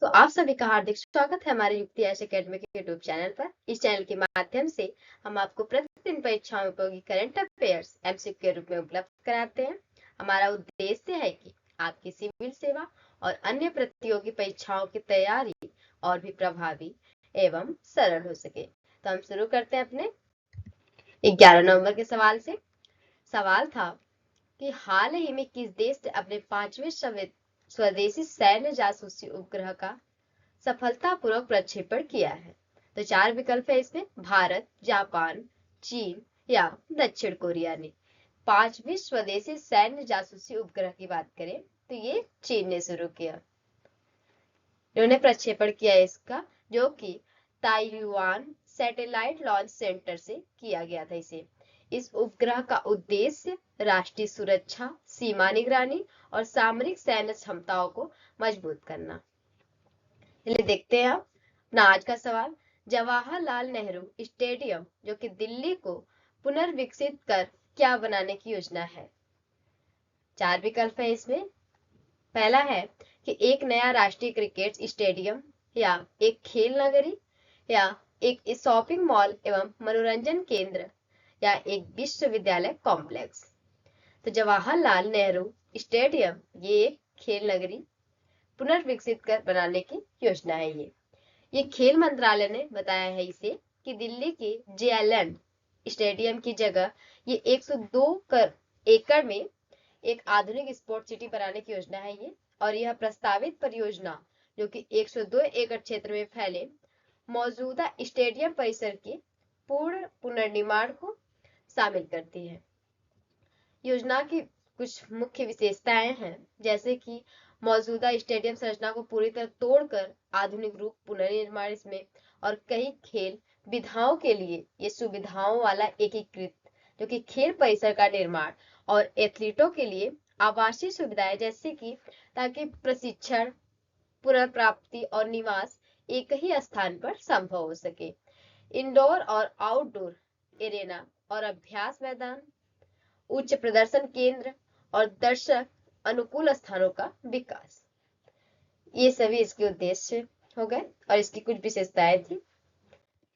तो आप सभी का हार्दिक स्वागत है हमारे युक्ति एस एकेडमी के यूट्यूब चैनल पर। इस चैनल के माध्यम से हम आपको प्रतिदिन परीक्षाओं में उपयोगी करंट अफेयर्स एमसीक्यू के रूप में उपलब्ध कराते हैं। हमारा उद्देश्य है कि आपकी सिविल सेवा और अन्य प्रतियोगी परीक्षाओं की तैयारी और भी प्रभावी एवं सरल हो सके। तो हम शुरू करते हैं अपने 11 नवंबर के सवाल से। सवाल था कि हाल ही में किस देश ने अपने 5वें स्वदेशी सैन्य जासूसी उपग्रह का सफलतापूर्वक प्रक्षेपण किया है। तो 4 विकल्प है इसमें, भारत, जापान, चीन या दक्षिण कोरिया ने। 5वीं स्वदेशी सैन्य जासूसी उपग्रह की बात करें तो ये चीन ने शुरू किया, इन्होंने प्रक्षेपण किया इसका, जो कि ताइवान सैटेलाइट लॉन्च सेंटर से किया गया था। इस उपग्रह का उद्देश्य राष्ट्रीय सुरक्षा, सीमा निगरानी और सामरिक सैन्य क्षमताओं को मजबूत करना। चलिए देखते हैं आप ना आज का सवाल। जवाहरलाल नेहरू स्टेडियम जो कि दिल्ली को पुनर्विकसित कर क्या बनाने की योजना है। 4 विकल्प है इसमें। पहला है कि एक नया राष्ट्रीय क्रिकेट स्टेडियम, या एक खेल नगरी, या एक शॉपिंग मॉल एवं मनोरंजन केंद्र, या एक विश्वविद्यालय कॉम्प्लेक्स। तो जवाहरलाल नेहरू स्टेडियम ये एक खेल नगरी पुनर्विकसित कर बनाने की योजना है। ये खेल मंत्रालय ने बताया है इसे कि दिल्ली के जेएलएन स्टेडियम की जगह ये 102 एकड़ में एक आधुनिक स्पोर्ट्स सिटी बनाने की योजना है ये। और यह प्रस्तावित परियोजना जो कि 102 एकड़ क्षेत्र में फैले मौजूदा स्टेडियम परिसर के पूर्ण पुनर्निर्माण को शामिल करती है। योजना की कुछ मुख्य विशेषताएं हैं, जैसे कि मौजूदा स्टेडियम संरचना को पूरी तरह तोड़कर आधुनिक रूप पुनर्निर्माण इसमें, और कई खेल विधाओं के लिए ये सुविधाओं वाला एकीकृत जो कि खेल परिसर का निर्माण, और एथलीटों के लिए आवासीय सुविधाएं, जैसे कि ताकि प्रशिक्षण, पुनर्प्राप्ति और निवास एक ही स्थान पर संभव हो सके। इंडोर और आउटडोर एरेना और अभ्यास मैदान, उच्च प्रदर्शन केंद्र और दर्शक अनुकूल स्थानों का विकास, ये सभी इसके उद्देश्य हो गए और इसकी कुछ विशेषताएं थी।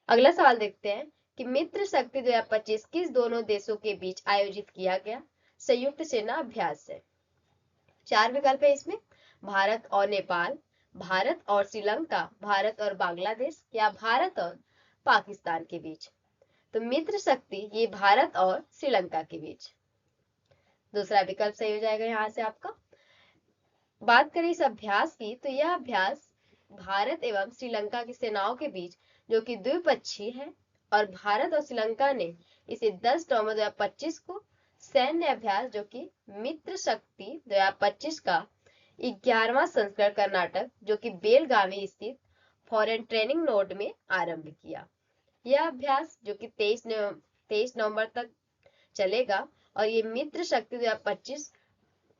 अगला सवाल देखते हैं कि मित्र शक्ति 2025 किस दोनों देशों के बीच आयोजित किया गया संयुक्त सेना अभ्यास है। 4 विकल्प है इसमें, भारत और नेपाल, भारत और श्रीलंका, भारत और बांग्लादेश, या भारत और पाकिस्तान के बीच। तो मित्र शक्ति ये भारत और श्रीलंका के बीच, दूसरा विकल्प सही हो जाएगा यहाँ से आपका। बात करें इस अभ्यास की तो यह अभ्यास भारत एवं श्रीलंका की सेनाओं के बीच जो कि द्विपक्षीय है, और भारत और श्रीलंका ने इसे 10 नवंबर 2025 को सैन्य अभ्यास जो कि मित्र शक्ति 2025 का 11वां संस्करण कर्नाटक जो कि बेलगावी स्थित फॉरेन ट्रेनिंग नोड में आरंभ किया। यह अभ्यास जो कि 23 नवंबर तक चलेगा, और ये मित्र शक्ति 2025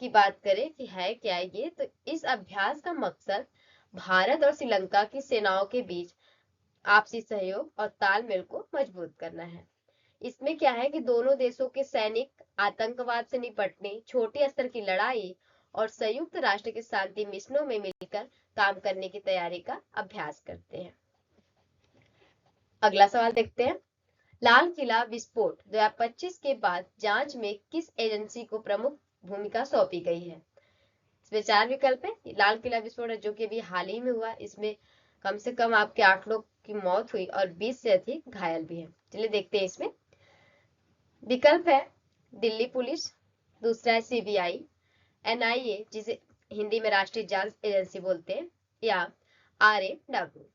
की बात करें कि है क्या ये, तो इस अभ्यास का मकसद भारत और श्रीलंका की सेनाओं के बीच आपसी सहयोग और तालमेल को मजबूत करना है। इसमें क्या है कि दोनों देशों के सैनिक आतंकवाद से निपटने, छोटे स्तर की लड़ाई और संयुक्त राष्ट्र के शांति मिशनों में मिलकर काम करने की तैयारी का अभ्यास करते हैं। अगला सवाल देखते हैं, लाल किला विस्फोट 2025 के बाद जांच में किस एजेंसी को प्रमुख भूमिका सौंपी गई है। इसमें 4 विकल्प है। लाल किला विस्फोट जो कि अभी हाल ही में हुआ, इसमें कम से कम आपके 8 लोग की मौत हुई और 20 से अधिक घायल भी हैं। चलिए देखते हैं इसमें। विकल्प है दिल्ली पुलिस, दूसरा है सीबीआई, एनआईए जिसे हिंदी में राष्ट्रीय जांच एजेंसी बोलते हैं, या आरएडब्ल्यू।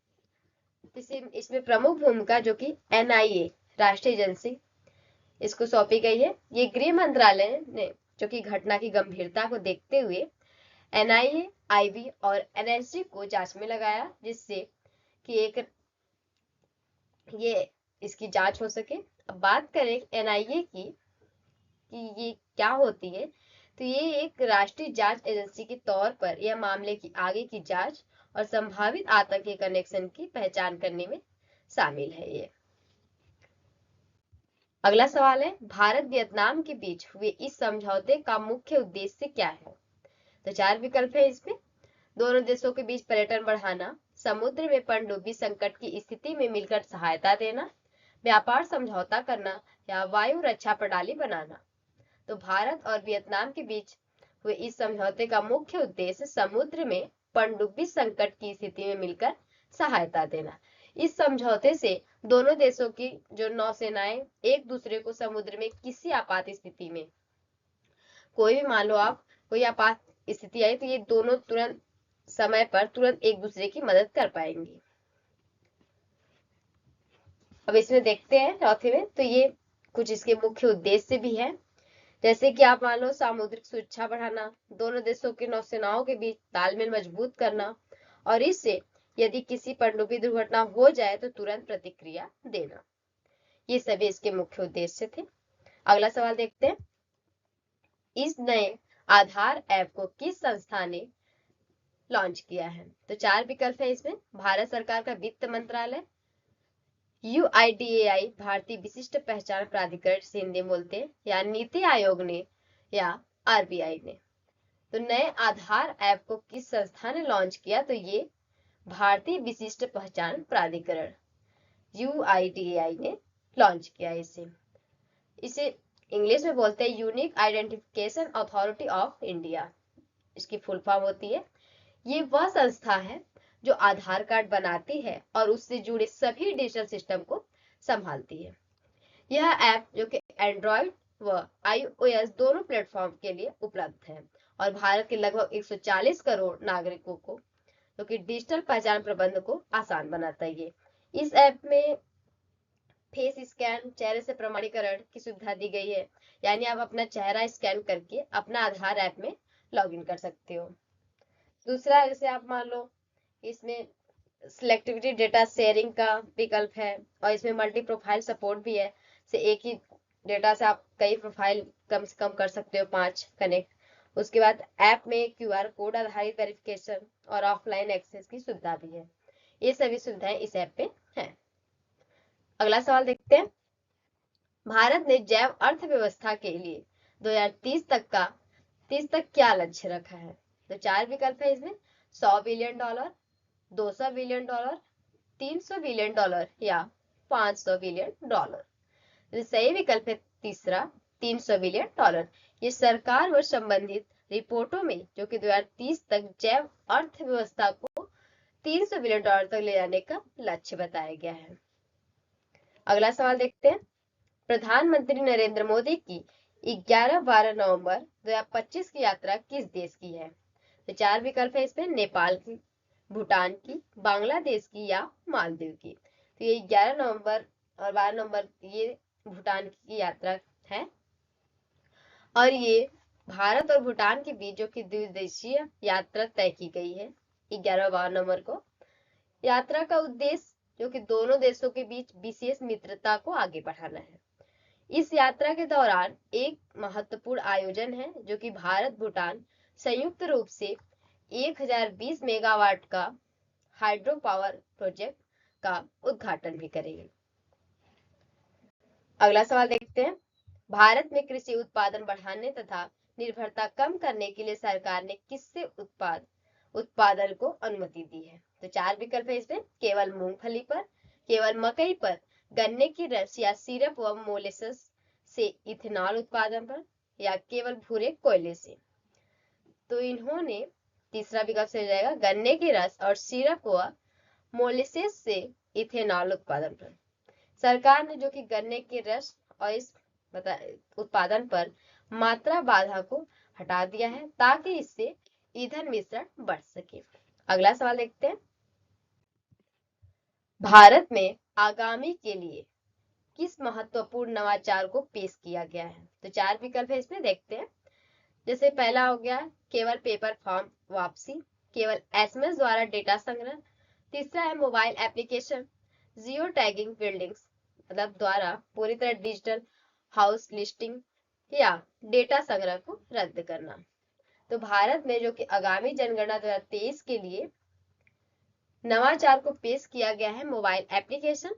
इसमें प्रमुख भूमिका जो कि एनआईए राष्ट्रीय एजेंसी इसको सौंपी गई है। ये गृह मंत्रालय ने जो कि घटना की गंभीरता को देखते हुए एनआईए, आईबी और एनएसजी को जांच में लगाया, जिससे कि ये इसकी जांच हो सके। अब बात करें एनआईए की कि ये क्या होती है, तो ये एक राष्ट्रीय जांच एजेंसी के तौर पर यह मामले की आगे की जांच और संभावित आतंकी कनेक्शन की पहचान करने में शामिल है ये। अगला सवाल है, भारत वियतनाम के बीच हुए इस समझौते का मुख्य उद्देश्य क्या है। तो 4 विकल्प है इसमें। दोनों देशों के बीच पर्यटन बढ़ाना, समुद्र में पनडुब्बी संकट की स्थिति में मिलकर सहायता देना, व्यापार समझौता करना या वायु रक्षा प्रणाली बनाना। तो भारत और वियतनाम के बीच हुए इस समझौते का मुख्य उद्देश्य समुद्र में पनडुब्बी संकट की स्थिति में मिलकर सहायता देना। इस समझौते से दोनों देशों की जो नौसेनाएं एक दूसरे को समुद्र में किसी आपात स्थिति में, कोई भी मान लो आप कोई आपात स्थिति आई तो ये दोनों तुरंत समय पर तुरंत एक दूसरे की मदद कर पाएंगे। अब इसमें देखते हैं चौथे में, तो ये कुछ इसके मुख्य उद्देश्य भी है, जैसे कि आप मान लो सामुद्रिक सुरक्षा बढ़ाना, दोनों देशों की नौसेनाओं के बीच तालमेल मजबूत करना, और इससे यदि किसी पनडुब्बी दुर्घटना हो जाए तो तुरंत प्रतिक्रिया देना। ये सभी इसके मुख्य उद्देश्य थे। अगला सवाल देखते हैं, इस नए आधार ऐप को किस संस्था ने लॉन्च किया है? तो 4 विकल्प है इसमें, भारत सरकार का वित्त मंत्रालय, UIDAI भारतीय विशिष्ट पहचान प्राधिकरण से हिंदी बोलते हैं, या नीति आयोग ने, या RBI ने। तो नए आधार ऐप को किस संस्था ने लॉन्च किया? तो ये भारतीय विशिष्ट पहचान प्राधिकरण UIDAI ने लॉन्च किया। इसे इंग्लिश में बोलते हैं unique identification authority of India, इसकी फुल फॉर्म होती है। ये वह संस्था है जो आधार कार्ड बनाती है और उससे जुड़े सभी डिजिटल सिस्टम को संभालती है। यह ऐप जो कि एंड्रॉइड व iOS दोनों प्लेटफॉर्म के लिए उपलब्ध है और भारत के लगभग 140 करोड़ नागरिकों को जो कि डिजिटल पहचान प्रबंधन को आसान बनाता है। इस ऐप में फेस स्कैन, चेहरे से प्रमाणीकरण की सुविधा दी गई है, यानी आप अपना चेहरा स्कैन करके अपना आधार ऐप में लॉगिन कर सकते हो। दूसरा, जैसे आप मान लो इसमें सिलेक्टिविटी डेटा शेयरिंग का विकल्प है और इसमें मल्टी प्रोफाइल सपोर्ट भी है, से एक ही डेटा से आप कई प्रोफाइल कम से कम कर सकते हो, 5 कनेक्ट। उसके बाद ऐप में QR कोड आधारित वेरिफिकेशन और ऑफलाइन एक्सेस की सुविधा भी है। ये सभी सुविधाएं इस ऐप पे हैं। अगला सवाल देखते हैं, भारत ने जैव अर्थव्यवस्था के लिए 2030 तक क्या लक्ष्य रखा है? तो 4 विकल्प है इसमें, $100 बिलियन, $200 बिलियन, $300 बिलियन या $500 बिलियन। सही विकल्प है तीसरा, $300 बिलियन। ये सरकार व संबंधित रिपोर्टों में जो कि 2030 तक जैव अर्थव्यवस्था को $300 बिलियन तक ले जाने का लक्ष्य बताया गया है। अगला सवाल देखते हैं, प्रधानमंत्री नरेंद्र मोदी की 11-12 नवंबर 2025 की यात्रा किस देश की है? तो 4 विकल्प है इसमें, नेपाल की, भूटान की, बांग्लादेश की या मालदीव की। तो ये 11 नवंबर और 12 नवंबर ये भूटान की यात्रा है और ये भारत और भूटान के बीच जो कि द्विदेशीय यात्रा तय की गई है 11-12 नवंबर को। यात्रा का उद्देश्य जो कि दोनों देशों के बीच विशेष मित्रता को आगे बढ़ाना है। इस यात्रा के दौरान एक महत्वपूर्ण आयोजन है जो कि भारत भूटान संयुक्त रूप से 1020 मेगावाट का हाइड्रो पावर प्रोजेक्ट का उद्घाटन भी करेंगे। अगला सवाल देखते हैं, भारत में कृषि उत्पादन बढ़ाने तथा निर्भरता कम करने के लिए सरकार ने किससे उत्पादन को अनुमति दी है? तो 4 विकल्प है इसमें, केवल मूंगफली पर, केवल मकई पर, गन्ने की रस या सिरप व मोलेसेस से इथेनॉल उत्पादन पर, या केवल भूरे कोयले से। तो इन्होंने तीसरा विकल्प से जाएगा, गन्ने की रस और सिरप व मोलेसेस से इथेनॉल उत्पादन पर। सरकार ने जो कि गन्ने के रस और इस उत्पादन पर मात्रा बाधा को हटा दिया है ताकि इससे ईंधन मिश्रण बढ़ सके। अगला सवाल देखते हैं, भारत में आगामी के लिए किस महत्वपूर्ण नवाचार को पेश किया गया है? तो 4 विकल्प है इसमें, देखते हैं। जैसे पहला हो गया केवल पेपर फॉर्म वापसी, केवल SMS द्वारा डेटा संग्रह, तीसरा है mobile application geo tagging buildings मतलब द्वारा पूरी तरह डिजिटल हाउस लिस्टिंग, या डेटा संग्रह को रद्द करना। तो भारत में जो कि आगामी जनगणना 2023 के लिए नवाचार को पेश किया गया है मोबाइल एप्लीकेशन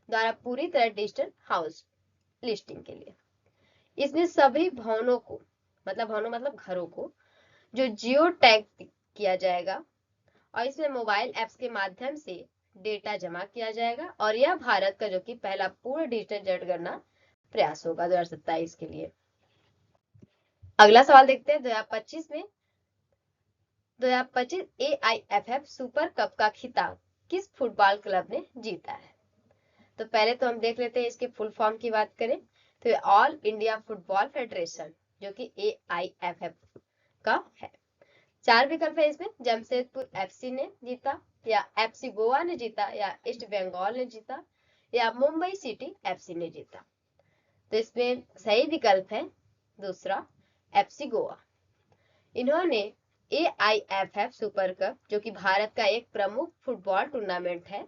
द्वारा पूरी तरह डिजिटल हाउस लिस्टिंग के लिए। इसमें सभी भवनों को मतलब घरों को जो जियो टैग किया जाएगा और इसमें मोबाइल ऐप्स के माध्यम से डेटा जमा किया जाएगा और यह भारत का जो कि पहला पूर्ण डिजिटल जनगणना प्रयास होगा 2027 के लिए। अगला सवाल देखते हैं 2025 में 2025 AIFF सुपर कप का खिताब किस फुटबॉल क्लब ने जीता है? तो पहले तो हम देख लेते हैं इसके फुल फॉर्म की बात करें तो ऑल इंडिया फुटबॉल फेडरेशन जो कि AIFF का है। 4 विकल्प है इसमें, जमशेदपुर FC ने जीता या FC गोवा ने जीता या ईस्ट बंगाल ने जीता या मुंबई सिटी FC ने जीता। तो इसमें सही विकल्प है दूसरा FC गोवा। इन्होंने AIFF सुपर कप जो कि भारत का एक प्रमुख फुटबॉल टूर्नामेंट है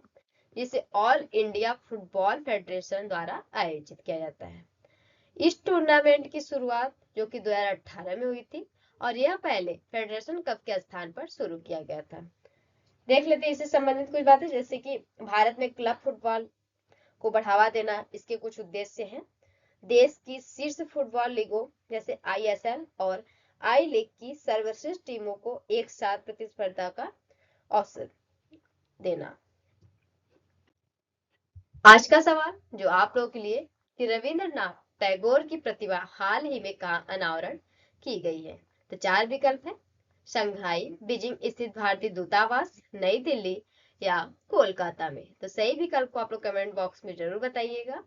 जिसे ऑल इंडिया फुटबॉल फेडरेशन द्वारा आयोजित किया जाता है। इस टूर्नामेंट की शुरुआत जो कि 2018 में हुई थी और यह पहले फेडरेशन कप के स्थान पर शुरू किया गया था। देख लेते हैं इससे संबंधित कुछ बातें, जैसे कि भारत में क्लब फुटबॉल को बढ़ावा देना इसके कुछ उद्देश्य हैं। देश की शीर्ष फुटबॉल लीगों जैसे ISL और आई लीग की सर्वश्रेष्ठ टीमों को एक साथ प्रतिस्पर्धा का अवसर देना। आज का सवाल जो आप लोगों के लिए कि रविंद्रनाथ टैगोर की प्रतिभा हाल ही में कहाँ अनावरण की गई है? तो 4 विकल्प है, शंघाई, बीजिंग स्थित भारतीय दूतावास, नई दिल्ली या कोलकाता में। तो सही विकल्प को आप लोग कमेंट बॉक्स में जरूर बताइएगा।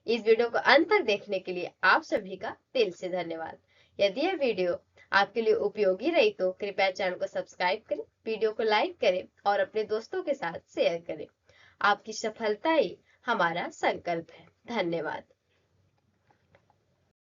इस वीडियो को अंत तक देखने के लिए आप सभी का दिल से धन्यवाद। यदि यह वीडियो आपके लिए उपयोगी रही तो कृपया चैनल को सब्सक्राइब करें, वीडियो को लाइक करें और अपने दोस्तों के साथ शेयर करें। आपकी सफलता ही हमारा संकल्प है। धन्यवाद।